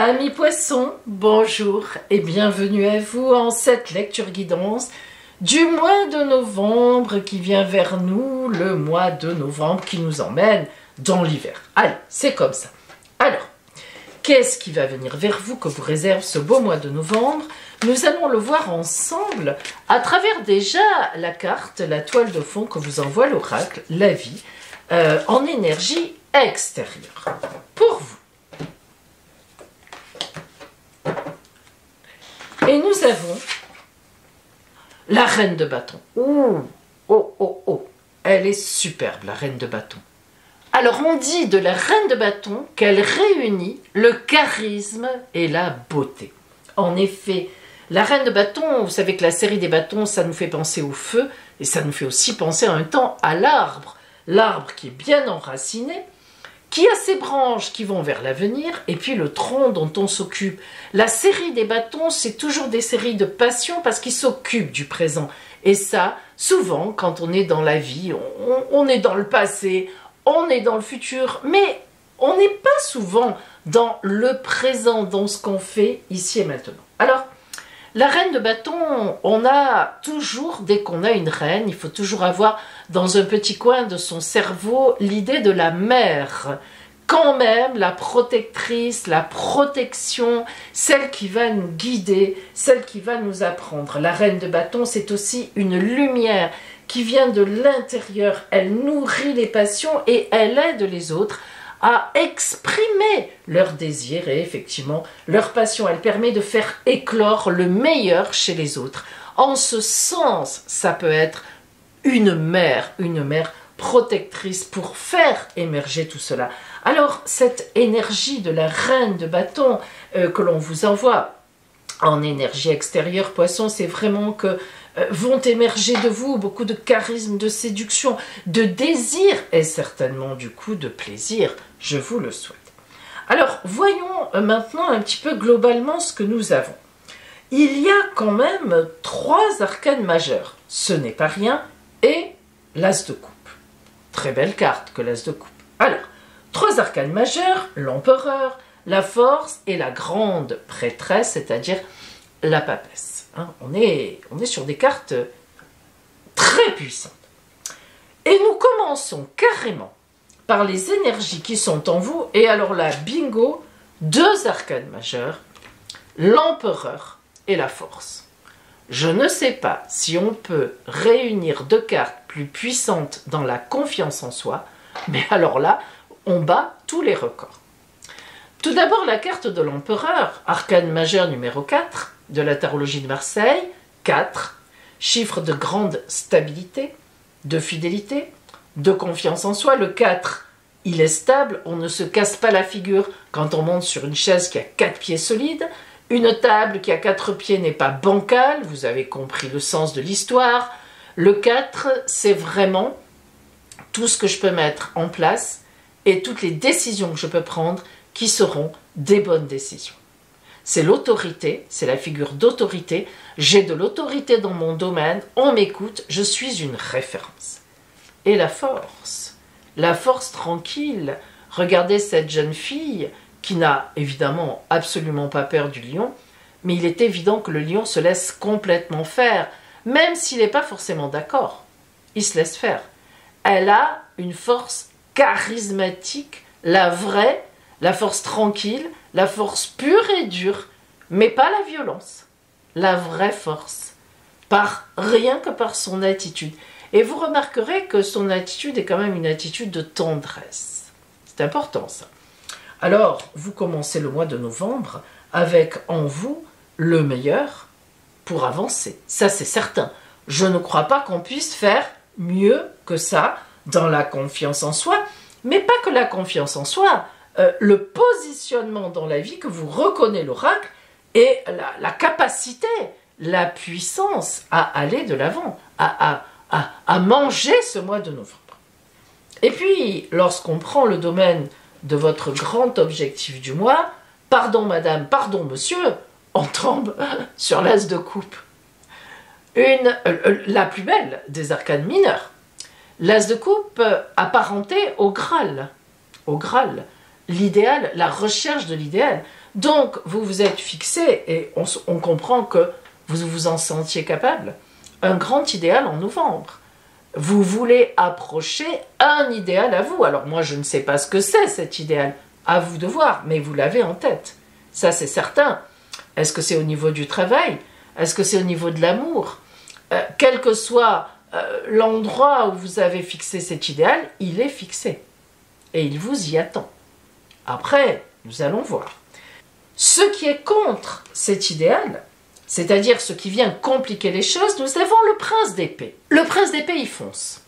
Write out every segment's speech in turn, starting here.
Amis poissons, bonjour et bienvenue à vous en cette lecture guidance du mois de novembre qui vient vers nous, le mois de novembre qui nous emmène dans l'hiver. Allez, c'est comme ça. Alors, qu'est-ce qui va venir vers vous que vous réserve ce beau mois de novembre? Nous allons le voir ensemble à travers déjà la carte, la toile de fond que vous envoie l'oracle, la vie, en énergie extérieure. Pour vous. Et nous avons la reine de bâton. Oh, elle est superbe, la reine de bâton. Alors, on dit de la reine de bâton qu'elle réunit le charisme et la beauté. En effet, la reine de bâton, vous savez que la série des bâtons, ça nous fait penser au feu, et ça nous fait aussi penser en même temps à l'arbre. L'arbre qui est bien enraciné, qui a ses branches qui vont vers l'avenir, et puis le tronc dont on s'occupe. La série des bâtons, c'est toujours des séries de passion parce qu'ils s'occupent du présent. Et ça, souvent, quand on est dans la vie, on est dans le passé, on est dans le futur, mais on n'est pas souvent dans le présent, dans ce qu'on fait ici et maintenant. Alors, la reine de bâton, on a toujours, dès qu'on a une reine, il faut toujours avoir dans un petit coin de son cerveau l'idée de la mère. Quand même, la protectrice, la protection, celle qui va nous guider, celle qui va nous apprendre. La reine de bâton, c'est aussi une lumière qui vient de l'intérieur. Elle nourrit les passions et elle aide les autres à exprimer leurs désirs et effectivement leur passion. Elle permet de faire éclore le meilleur chez les autres. En ce sens, ça peut être une mère protectrice pour faire émerger tout cela. Alors, cette énergie de la reine de bâton que l'on vous envoie en énergie extérieure, poisson, c'est vraiment que vont émerger de vous beaucoup de charisme, de séduction, de désir et certainement du coup de plaisir. Je vous le souhaite. Alors, voyons maintenant un petit peu globalement ce que nous avons. Il y a quand même 3 arcanes majeurs. Ce n'est pas rien. Et l'as de coupe. Très belle carte que l'as de coupe. Alors, 3 arcanes majeurs, l'empereur, la force et la grande prêtresse, c'est-à-dire la papesse. Hein, on est sur des cartes très puissantes. Et nous commençons carrément par les énergies qui sont en vous. Et alors là, bingo, 2 arcanes majeurs, l'empereur et la force. Je ne sais pas si on peut réunir 2 cartes plus puissantes dans la confiance en soi, mais alors là, on bat tous les records. Tout d'abord, la carte de l'empereur, arcane majeur numéro 4 de la tarologie de Marseille, 4, chiffre de grande stabilité, de fidélité, de confiance en soi. Le 4, il est stable, on ne se casse pas la figure quand on monte sur une chaise qui a 4 pieds solides. Une table qui a 4 pieds n'est pas bancale, vous avez compris le sens de l'histoire. Le 4, c'est vraiment tout ce que je peux mettre en place et toutes les décisions que je peux prendre qui seront des bonnes décisions. C'est l'autorité, c'est la figure d'autorité. J'ai de l'autorité dans mon domaine, on m'écoute, je suis une référence. Et la force tranquille. Regardez cette jeune fille qui n'a évidemment absolument pas peur du lion, mais il est évident que le lion se laisse complètement faire, même s'il n'est pas forcément d'accord. Il se laisse faire. Elle a une force charismatique, la vraie, la force tranquille, la force pure et dure, mais pas la violence. La vraie force, rien que par son attitude. Et vous remarquerez que son attitude est quand même une attitude de tendresse. C'est important ça. Alors, vous commencez le mois de novembre avec en vous le meilleur pour avancer. Ça, c'est certain. Je ne crois pas qu'on puisse faire mieux que ça dans la confiance en soi, mais pas que la confiance en soi, le positionnement dans la vie que vous reconnaît l'oracle et la capacité, la puissance à aller de l'avant, à manger ce mois de novembre. Et puis, lorsqu'on prend le domaine de votre grand objectif du mois, pardon madame, pardon monsieur, on tombe sur l'as de coupe. La plus belle des arcanes mineures. L'as de coupe apparenté au Graal, l'idéal, la recherche de l'idéal. Donc, vous vous êtes fixé, et on comprend que vous vous en sentiez capable, un grand idéal en novembre. Vous voulez approcher un idéal à vous. Alors moi, je ne sais pas ce que c'est cet idéal. À vous de voir, mais vous l'avez en tête. Ça, c'est certain. Est-ce que c'est au niveau du travail? Est-ce que c'est au niveau de l'amour? Quel que soit l'endroit où vous avez fixé cet idéal, il est fixé. Et il vous y attend. Après, nous allons voir. Ce qui est contre cet idéal, c'est-à-dire ce qui vient compliquer les choses, nous avons le prince d'épée. Le prince d'épée, il fonce.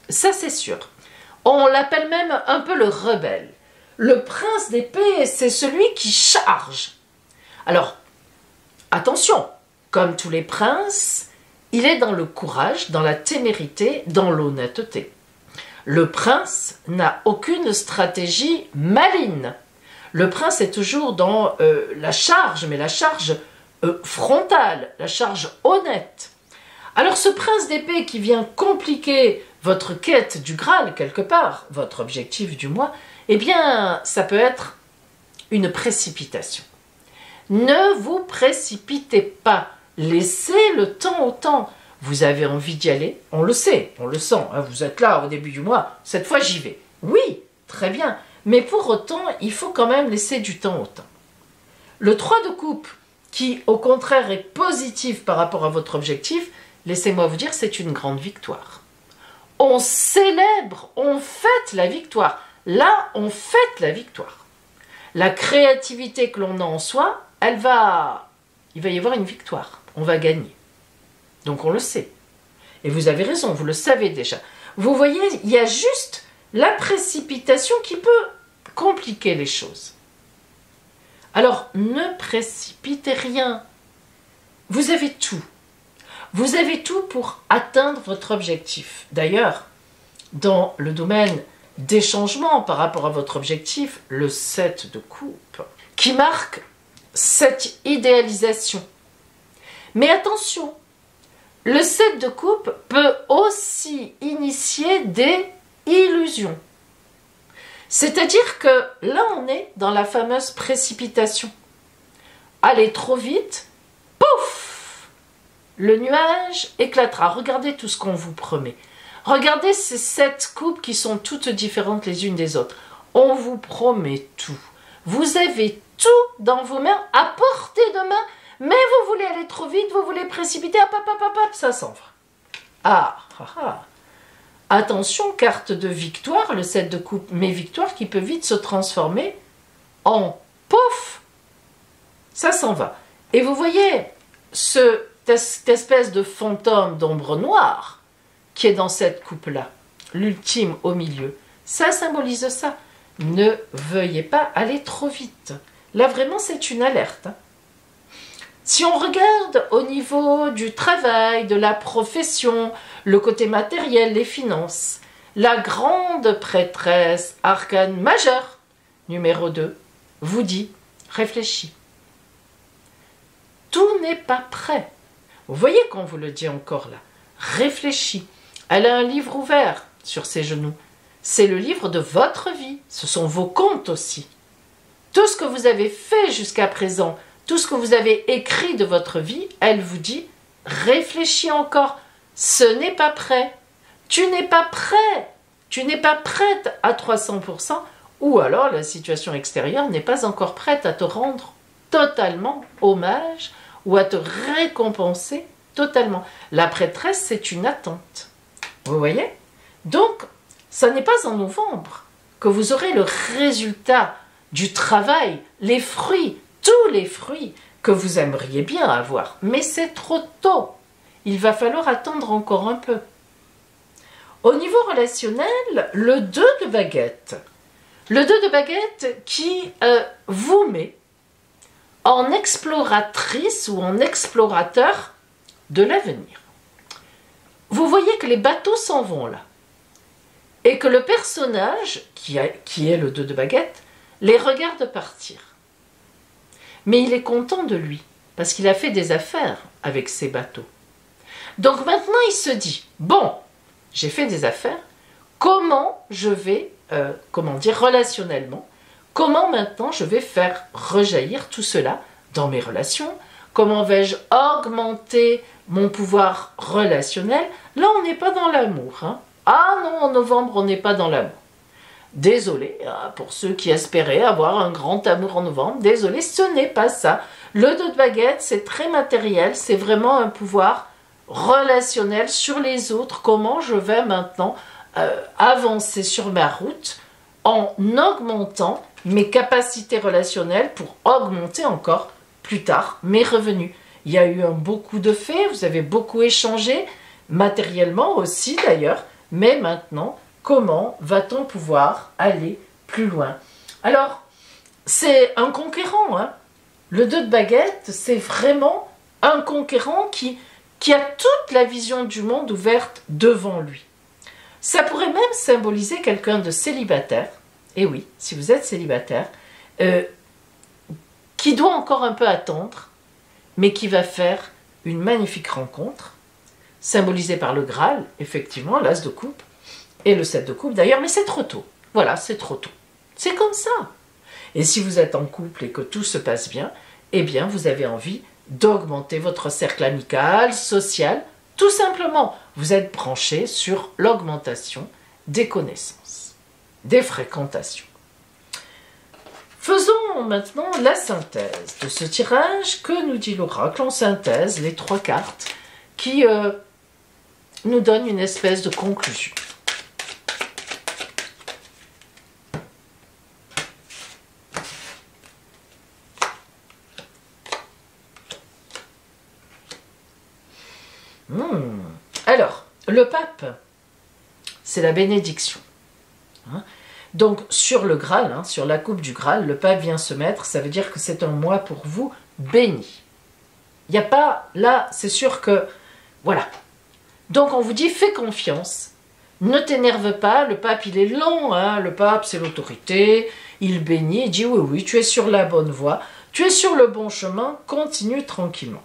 Ça, c'est sûr. On l'appelle même un peu le rebelle. Le prince d'épée, c'est celui qui charge. Alors, attention, comme tous les princes, il est dans le courage, dans la témérité, dans l'honnêteté. Le prince n'a aucune stratégie maligne. Le prince est toujours dans la charge, mais la charge frontale, la charge honnête. Alors ce prince d'épée qui vient compliquer votre quête du Graal quelque part, votre objectif du mois, eh bien ça peut être une précipitation. Ne vous précipitez pas, laissez le temps au temps. Vous avez envie d'y aller, on le sait, on le sent, hein, vous êtes là au début du mois, cette fois j'y vais. Oui, très bien, mais pour autant, il faut quand même laisser du temps au temps. Le 3 de coupe, qui au contraire est positif par rapport à votre objectif, laissez-moi vous dire, c'est une grande victoire. On célèbre, on fête la victoire. Là, on fête la victoire. La créativité que l'on a en soi, il va y avoir une victoire. On va gagner. Donc on le sait. Et vous avez raison, vous le savez déjà. Vous voyez, il y a juste la précipitation qui peut compliquer les choses. Alors, ne précipitez rien. Vous avez tout. Vous avez tout pour atteindre votre objectif. D'ailleurs, dans le domaine des changements par rapport à votre objectif, le 7 de coupe, qui marque cette idéalisation. Mais attention, le 7 de coupe peut aussi initier des illusions. C'est-à-dire que là, on est dans la fameuse précipitation. Aller trop vite, pouf! Le nuage éclatera. Regardez tout ce qu'on vous promet. Regardez ces 7 coupes qui sont toutes différentes les unes des autres. On vous promet tout. Vous avez tout dans vos mains, à portée de main, mais vous voulez aller trop vite, vous voulez précipiter, hop, hop, hop, hop, ça s'en va. Ah, ah, ah. Attention, carte de victoire, le 7 de coupe, mais victoire qui peut vite se transformer en pouf, ça s'en va. Et vous voyez, cette espèce de fantôme d'ombre noire qui est dans cette coupe-là, l'ultime au milieu, ça symbolise ça. Ne veuillez pas aller trop vite. Là, vraiment, c'est une alerte. Hein. Si on regarde au niveau du travail, de la profession, le côté matériel, les finances, la grande prêtresse, arcane majeur, numéro 2, vous dit, réfléchis. Tout n'est pas prêt. Vous voyez qu'on vous le dit encore là. Réfléchis. Elle a un livre ouvert sur ses genoux. C'est le livre de votre vie. Ce sont vos comptes aussi. Tout ce que vous avez fait jusqu'à présent, tout ce que vous avez écrit de votre vie, elle vous dit, réfléchis encore. Ce n'est pas prêt. Tu n'es pas prêt. Tu n'es pas prête à 300%, ou alors la situation extérieure n'est pas encore prête à te rendre totalement hommage ou à te récompenser totalement. La prêtresse, c'est une attente. Vous voyez? Donc, ça n'est pas en novembre que vous aurez le résultat du travail, les fruits, tous les fruits que vous aimeriez bien avoir. Mais c'est trop tôt. Il va falloir attendre encore un peu. Au niveau relationnel, le 2 de baguette. Le 2 de baguette qui vous met en exploratrice ou en explorateur de l'avenir. Vous voyez que les bateaux s'en vont là. Et que le personnage, qui est le 2 de baguette, les regarde partir. Mais il est content de lui, parce qu'il a fait des affaires avec ces bateaux. Donc maintenant, il se dit, bon, j'ai fait des affaires, comment je vais, relationnellement, comment maintenant je vais faire rejaillir tout cela dans mes relations? Comment vais-je augmenter mon pouvoir relationnel? Là, on n'est pas dans l'amour. Hein. Ah non, en novembre, on n'est pas dans l'amour. Désolé, pour ceux qui espéraient avoir un grand amour en novembre, désolé, ce n'est pas ça. Le 2 de baguette, c'est très matériel, c'est vraiment un pouvoir relationnel sur les autres. Comment je vais maintenant avancer sur ma route en augmentant mes capacités relationnelles pour augmenter encore plus tard mes revenus. Il y a eu beaucoup de faits, vous avez beaucoup échangé, matériellement aussi d'ailleurs, mais maintenant, comment va-t-on pouvoir aller plus loin? Alors, c'est un conquérant, hein. Le 2 de baguette, c'est vraiment un conquérant qui a toute la vision du monde ouverte devant lui. Ça pourrait même symboliser quelqu'un de célibataire, et oui, si vous êtes célibataire, qui doit encore un peu attendre, mais qui va faire une magnifique rencontre, symbolisée par le Graal, effectivement, l'As de coupe, et le 7 de coupe d'ailleurs, mais c'est trop tôt. Voilà, c'est trop tôt. C'est comme ça. Et si vous êtes en couple et que tout se passe bien, eh bien, vous avez envie d'augmenter votre cercle amical, social, tout simplement. Vous êtes branché sur l'augmentation des connaissances, des fréquentations. Faisons maintenant la synthèse de ce tirage. Que nous dit l'oracle en synthèse, les 3 cartes qui nous donnent une espèce de conclusion. Alors, le pape, c'est la bénédiction. Hein? Donc, sur le Graal, hein, sur la coupe du Graal, le pape vient se mettre, ça veut dire que c'est un mois pour vous béni. Il n'y a pas, là, c'est sûr que, voilà. Donc, on vous dit, fais confiance, ne t'énerve pas, le pape, il est lent, hein, le pape, c'est l'autorité, il bénit, il dit, oui, oui, tu es sur la bonne voie, tu es sur le bon chemin, continue tranquillement.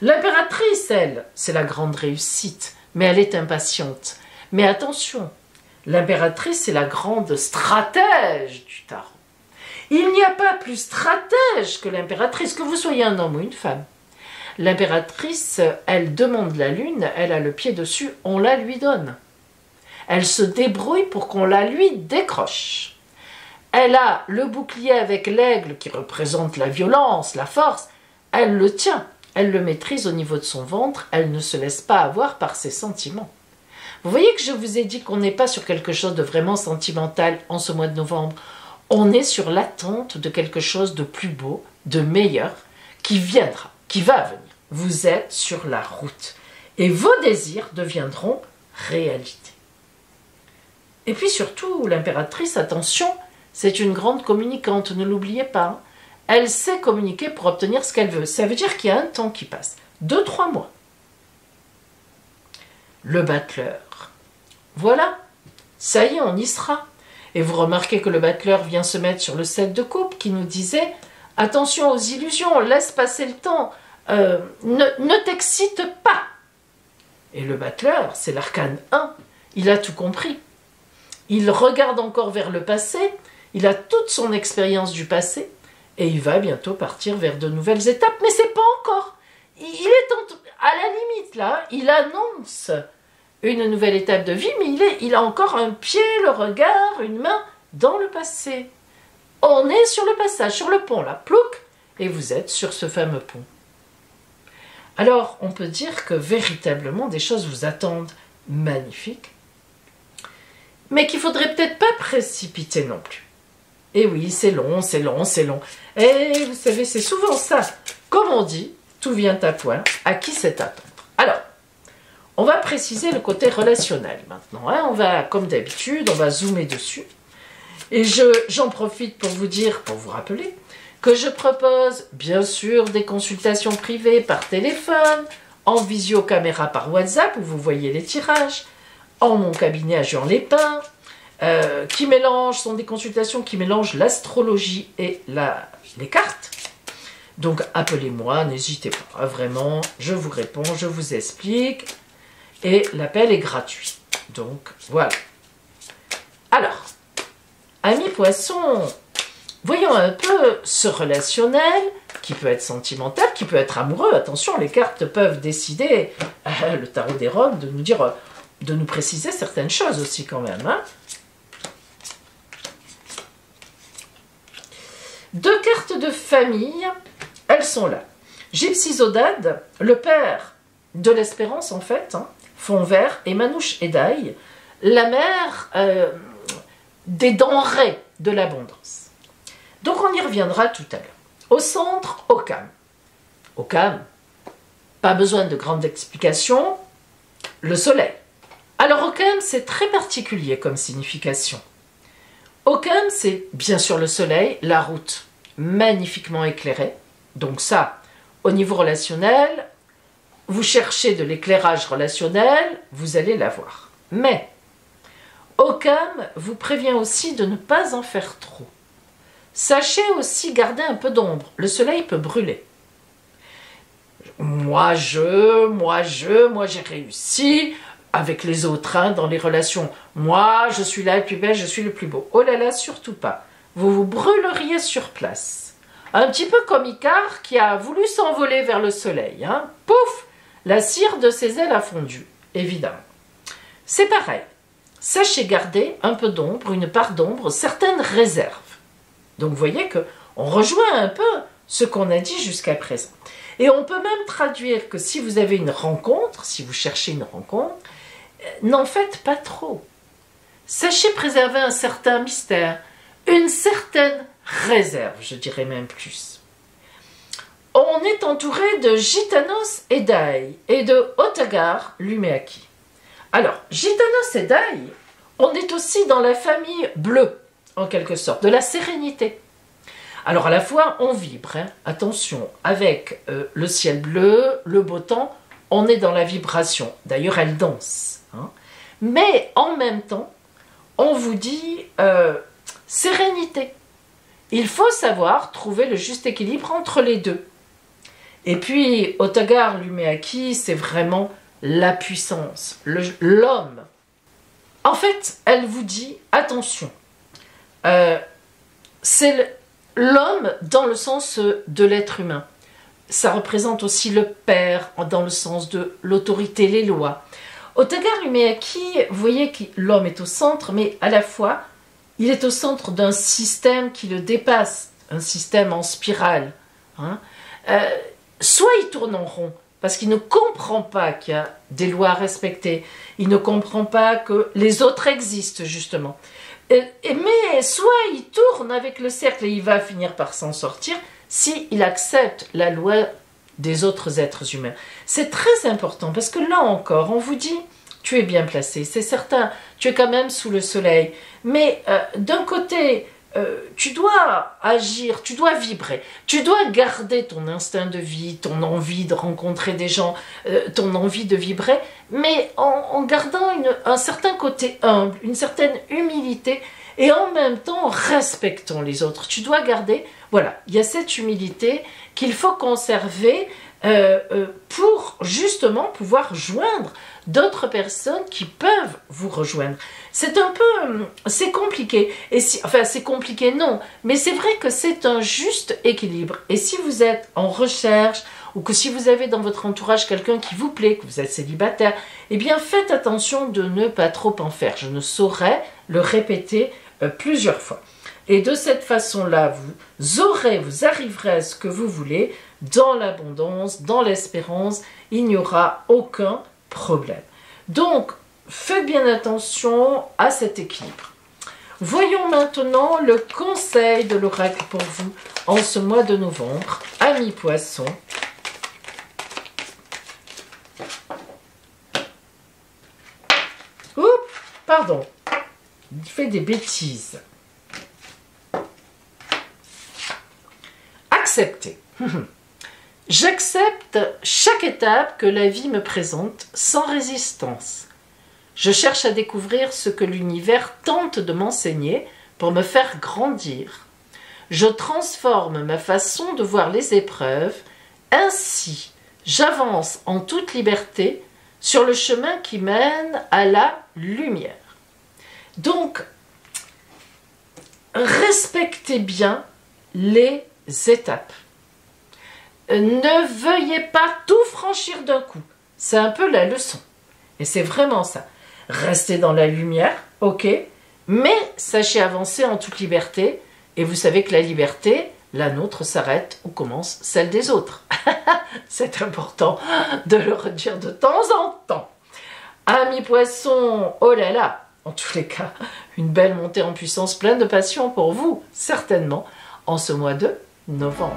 L'impératrice, elle, c'est la grande réussite, mais elle est impatiente. Mais attention, l'impératrice, c'est la grande stratège du tarot. Il n'y a pas plus stratège que l'impératrice, que vous soyez un homme ou une femme. L'impératrice, elle demande la lune, elle a le pied dessus, on la lui donne. Elle se débrouille pour qu'on la lui décroche. Elle a le bouclier avec l'aigle qui représente la violence, la force, elle le tient. Elle le maîtrise au niveau de son ventre, elle ne se laisse pas avoir par ses sentiments. Vous voyez que je vous ai dit qu'on n'est pas sur quelque chose de vraiment sentimental en ce mois de novembre. On est sur l'attente de quelque chose de plus beau, de meilleur, qui viendra, qui va venir. Vous êtes sur la route et vos désirs deviendront réalité. Et puis surtout, l'impératrice, attention, c'est une grande communicante, ne l'oubliez pas. Elle sait communiquer pour obtenir ce qu'elle veut. Ça veut dire qu'il y a un temps qui passe. 2-3 mois. Le battleur. Voilà. Ça y est, on y sera. Et vous remarquez que le battleur vient se mettre sur le 7 de coupe qui nous disait « Attention aux illusions, laisse passer le temps, ne t'excite pas ». Et le battleur, c'est l'arcane 1. Il a tout compris. Il regarde encore vers le passé. Il a toute son expérience du passé. Et il va bientôt partir vers de nouvelles étapes, mais c'est pas encore. Il est à la limite là, il annonce une nouvelle étape de vie, mais il a encore un pied, le regard, une main dans le passé. On est sur le passage, sur le pont là, plouc, et vous êtes sur ce fameux pont. Alors, on peut dire que véritablement des choses vous attendent magnifiques, mais qu'il faudrait peut-être pas précipiter non plus. Et oui, c'est long, c'est long, c'est long. Et vous savez, c'est souvent ça. Comme on dit, tout vient à point. À qui c'est attendre? Alors, on va préciser le côté relationnel maintenant. Hein. On va, comme d'habitude, on va zoomer dessus. Et j'en profite pour vous dire, pour vous rappeler, que je propose, bien sûr, des consultations privées par téléphone, en visiocaméra par WhatsApp, où vous voyez les tirages, en mon cabinet à Juan-les-Pins, sont des consultations qui mélangent l'astrologie et les cartes. Donc appelez-moi, n'hésitez pas, vraiment, je vous réponds, je vous explique, et l'appel est gratuit. Donc voilà. Alors, amis poissons, Voyons un peu ce relationnel, qui peut être sentimental, qui peut être amoureux. Attention, les cartes peuvent décider, le tarot des rocs, de nous dire, de nous préciser certaines choses aussi quand même. Hein. Deux cartes de famille, elles sont là. Gypsy Zodad, le père de l'espérance en fait, hein, fond vert, et Manouche Edaï, la mère des denrées de l'abondance. Donc on y reviendra tout à l'heure. Au centre, Occam. Occam, pas besoin de grandes explications, le soleil. Alors Occam, c'est très particulier comme signification. Occam, c'est bien sûr le soleil, la route magnifiquement éclairée. Donc ça, au niveau relationnel, vous cherchez de l'éclairage relationnel, vous allez l'avoir. Mais Occam vous prévient aussi de ne pas en faire trop. Sachez aussi garder un peu d'ombre. Le soleil peut brûler. Moi j'ai réussi avec les autres hein, dans les relations. Moi, je suis là le plus belle, je suis le plus beau. Oh là là, surtout pas. Vous vous brûleriez sur place. Un petit peu comme Icare qui a voulu s'envoler vers le soleil. Hein. Pouf! La cire de ses ailes a fondu, évidemment. C'est pareil. Sachez garder un peu d'ombre, une part d'ombre, certaines réserves. Donc vous voyez qu'on rejoint un peu ce qu'on a dit jusqu'à présent. Et on peut même traduire que si vous avez une rencontre, si vous cherchez une rencontre, n'en faites pas trop. Sachez préserver un certain mystère, une certaine réserve, je dirais même plus. On est entouré de Gitanos Edaï et de Otagar Lumeaki. Alors, Gitanos Edaï, on est aussi dans la famille bleue, en quelque sorte, de la sérénité. Alors à la fois, on vibre, hein, attention, avec le ciel bleu, le beau temps, on est dans la vibration. D'ailleurs, elle danse. Hein. Mais en même temps, on vous dit sérénité. Il faut savoir trouver le juste équilibre entre les deux. Et puis, Otagar Lumeaki, c'est vraiment la puissance, l'homme. En fait, elle vous dit, attention, c'est l'homme dans le sens de l'être humain. Ça représente aussi le père dans le sens de l'autorité, les lois. Otagar Lumeaki, vous voyez que l'homme est au centre, mais à la fois, il est au centre d'un système qui le dépasse, un système en spirale. Hein. Soit il tourne en rond, parce qu'il ne comprend pas qu'il y a des lois à respecter, il ne comprend pas que les autres existent, justement. Mais soit il tourne avec le cercle et il va finir par s'en sortir, s'il accepte la loi des autres êtres humains. C'est très important, parce que là encore, on vous dit, tu es bien placé, c'est certain, tu es quand même sous le soleil, mais d'un côté, tu dois agir, tu dois vibrer, tu dois garder ton instinct de vie, ton envie de rencontrer des gens, ton envie de vibrer, mais en gardant un certain côté humble, une certaine humilité, et en même temps en respectant les autres. Tu dois garder, voilà, il y a cette humilité qu'il faut conserver pour justement pouvoir joindre d'autres personnes qui peuvent vous rejoindre. C'est un peu, c'est compliqué, et si, enfin c'est compliqué non, mais c'est vrai que c'est un juste équilibre. Et si vous êtes en recherche, ou que si vous avez dans votre entourage quelqu'un qui vous plaît, que vous êtes célibataire, eh bien faites attention de ne pas trop en faire. Je ne saurais le répéter plusieurs fois. Et de cette façon-là, vous arriverez à ce que vous voulez, dans l'abondance, dans l'espérance, il n'y aura aucun problème. Donc, faites bien attention à cet équilibre. Voyons maintenant le conseil de l'oracle pour vous en ce mois de novembre. Amis poissons, oups, pardon, il fait des bêtises. Acceptez. J'accepte chaque étape que la vie me présente sans résistance. Je cherche à découvrir ce que l'univers tente de m'enseigner pour me faire grandir. Je transforme ma façon de voir les épreuves. Ainsi, j'avance en toute liberté sur le chemin qui mène à la lumière. Donc, respectez bien les étapes. Ne veuillez pas tout franchir d'un coup. C'est un peu la leçon. Et c'est vraiment ça. Restez dans la lumière, ok, mais sachez avancer en toute liberté. Et vous savez que la liberté, la nôtre s'arrête où commence celle des autres. C'est important de le redire de temps en temps. Amis poissons, oh là là, en tous les cas, une belle montée en puissance pleine de passion pour vous, certainement, en ce mois de novembre.